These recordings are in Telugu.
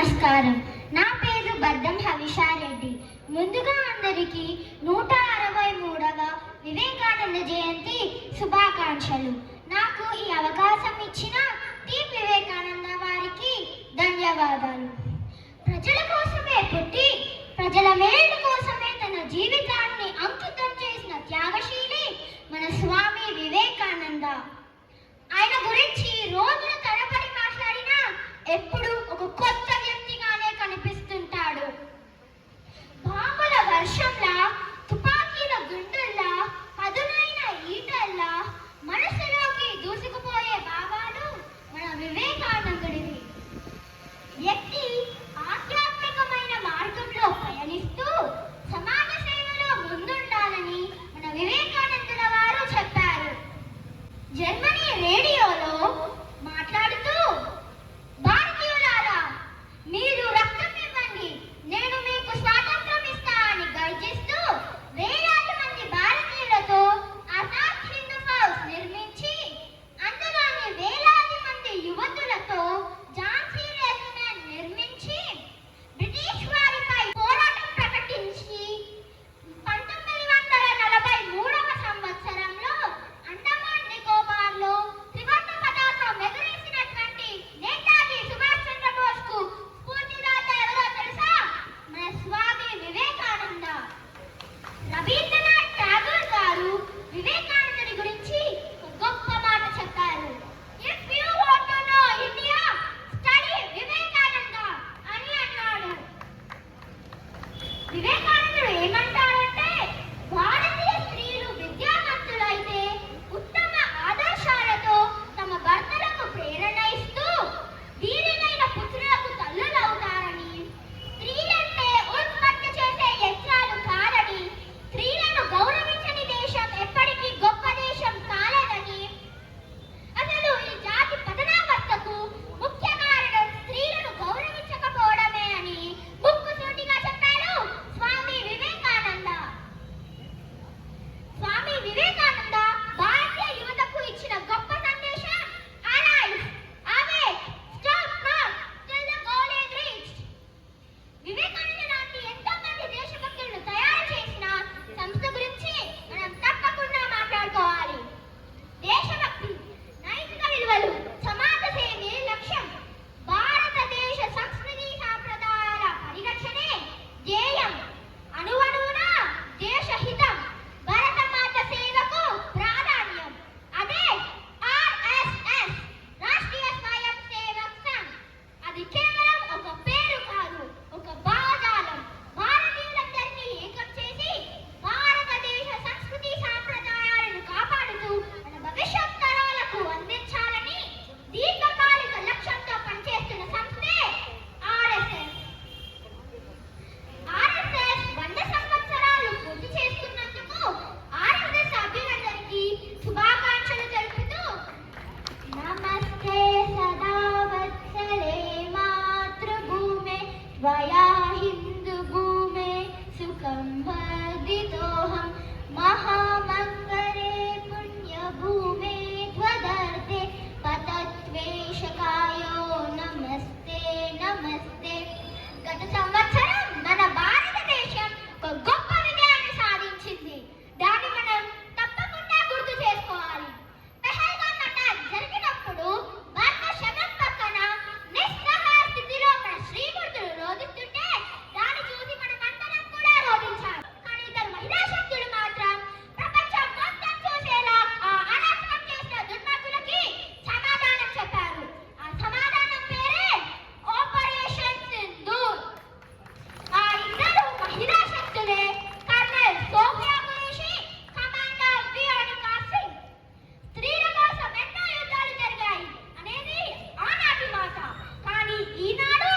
నమస్కారం. నా పేరు బద్దం హవిషారెడ్డి. ముందుగా అందరికీ 163వ వివేకానంద జయంతి శుభాకాంక్షలు. నాకు ఈ అవకాశం ఇచ్చిన టి వివేకానంద వారికి ధన్యవాదాలు. ప్రజల కోసమే పుట్టి ప్రజల మేలు కోసమే తన జీవితాన్ని అంకితం చేసిన త్యాగశీలి మన స్వామి వివేకానంద. ఆయన గురించి రోజుల తరబడి మాట్లాడినా ఎప్పుడు ఒక కొత్త వ్యక్తిగానే కనిపిస్తుంటాడు. బాంబుల వర్షంలా, తుపాకీల గుండుల్లా, పదునైన ఈటల్లా మనసులోకి దూసుకుపోయే భావాలు మన వివేకానందుడివి. వ్యక్తి ఆధ్యాత్మికమైన మార్గంలో పయనిస్తూ సమాజ సేవలో ముందుండాలని మన వివేకానందుల వారు చెప్పారు. జర్మనీ రేడియోలో మాట్లాడుతూ, భారతీయులారా, మీరు రక్తం ఇవ్వండి, నేను మీకు స్వాతంత్రం ఇస్తా అని గర్జిస్తూ వేలాది మంది భారతీయులతో ఆజాద్ హింద్ ఫౌజ్ నిర్మించి అందులోని వేలాది మంది యువతులతో ఝాన్సీ రెజిమెంట్ నిర్మించి బ్రిటిష్ వారిపై పోరాటం ప్రకటించి 1943వ సంవత్సరంలో అండమాన్ నికోబార్లో త్రివర్ణ పతాకం ఎగరేసినటువంటి నేతాజీ సుభాష్ చంద్రబోస్ కు స్ఫూర్తిదాత ఎవరో తెలుసా? మన స్వామి వివేకానంద. రవీంద్రనాథ్ ఠాగూర్ గారు వివేకానందుని గురించి ఒక గొప్ప మాట చెప్పారు. If you want to know India, study Vivekananda అని అన్నాడు. వివేకానందుడు ఏమంటాడంటే, భారతీయ స్త్రీలు విద్యావంతులైతే ఉత్తమ ఆదర్శాలతో తమ భర్తలకు ప్రేరణ ఇస్తూ ధీరమైన పుత్రులకు తల్లులవుతారని, స్త్రీలంటే ఉత్పత్తి చేసే యజ్ఞాలు కాదని, స్త్రీలను గౌరవించని దేశం ఎప్పటికీ గొప్ప దేశం కాలేదని, అసలు ఈ జాతి పతనావస్థకు ముఖ్య కారణం స్త్రీలను గౌరవించకపోవడమే అని ముక్కుసూటిగా చెప్పారు స్వామి వివేకానంద. స్వామి వివేకానంద భారతీయ యువతకు ఇచ్చిన గొప్ప సందేశం arise, awake, stop not till the goal is reached. Vivekananda లాంటి ఎంతో మంది దేశభక్తులను తయారు చేసిన సంస్థ గురించి మనం తప్పకుండా మాట్లాడుకోవాలి. దేశభక్తి, నైతిక విలువలు, సమాజ సేవే లక్ష్యం. భారతదేశ సంస్కృతి సాంప్రదాయాల పరిరక్షణే ధ్యేయం. అణువణువున దేశహితం, భరతమాత సేవకు ప్రాధాన్యం. అదే ఆర్ఎస్ఎస్, రాష్ట్రీయ స్వయం సేవక్ సంఘ్. అది కేవలం ఒక పేరు కాదు, ఒక భావజాలం. భారతీయులందరినీ ఏకం చేసి భారతదేశ సంస్కృతి సాంప్రదాయాలను కాపాడుతూ మన భవిష్యత్ తరాలకు అందించాలని దీర్ఘకాలిక లక్ష్యంతో పనిచేస్తున్న సంస్థే ఆర్ఎస్ఎస్. ఆర్ఎస్ఎస్ 100 సంవత్సరాలు పూర్తి చేసుకున్నందుకు ఆర్ఎస్ఎస్ సభ్యులందరికీ శుభాకాంక్షలు తెలుపుతూ, నమస్తే సదా వత్సలే మాతృభూమే త్వయా హిందూ భూమే సుఖం వర్ధితోహం మహామంగళే పుణ్యభూమే త్వదర్తే పతత్వేషకాయో నమస్తే నమస్తే. గత సంవత్సరం మన భారతదేశం ఒక గొప్ప విజయాన్ని సాధించింది. దాన్ని మనం తప్పకుండా గుర్తు చేసుకోవాలి. పెహల్గాం అటాక్ జరిగినప్పుడు భారత శవం పక్కన నిస్సహాయ స్థితిలో మన శ్రీమూర్తులు రోధిస్తుంటే దాన్ని చూసి మనమందరం కూడా రోధించాలి. కానీ ఇద్దరు మహిళా శక్తులు మాత్రం ప్రపంచం మొత్తం చూసేలా ఆ అరాచకం చేసిన దుర్మార్గులకి సమాధానం చెప్పారు. ఆ సమాధానం పేరే ఆపరేషన్ సింధూర్. ఆ ఇద్దరు మహిళా శక్తులే కర్నల్ సోఫియా ఖురేషీ, కమాండర్ వియోనికా సింగ్. స్త్రీల కోసం ఎన్నో యుద్ధాలు జరిగాయి అనేది ఆనాటి మాట. కానీ ఈనాడు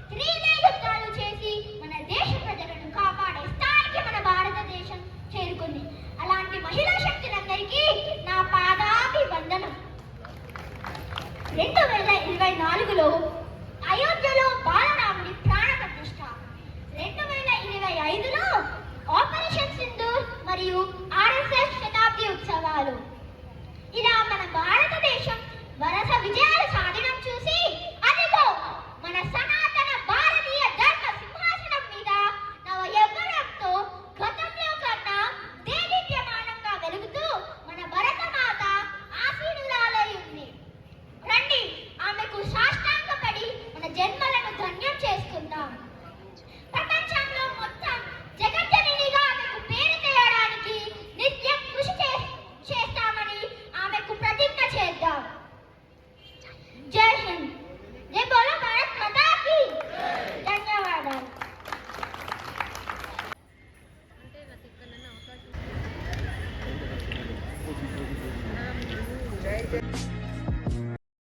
స్త్రీలే యుద్ధాలు చేసి మన దేశ ప్రజలను కాపాడే స్థాయికి మన భారతదేశం చేరుకుంది. అలాంటి మహిళా శక్తులందరికీ నా పాదాభివందనం. 2024లో అయోధ్యలో బాలరాముడి ప్రాణ ప్రతిష్ఠ, 2025లో ఆపరేషన్ సింధూర్ మరియు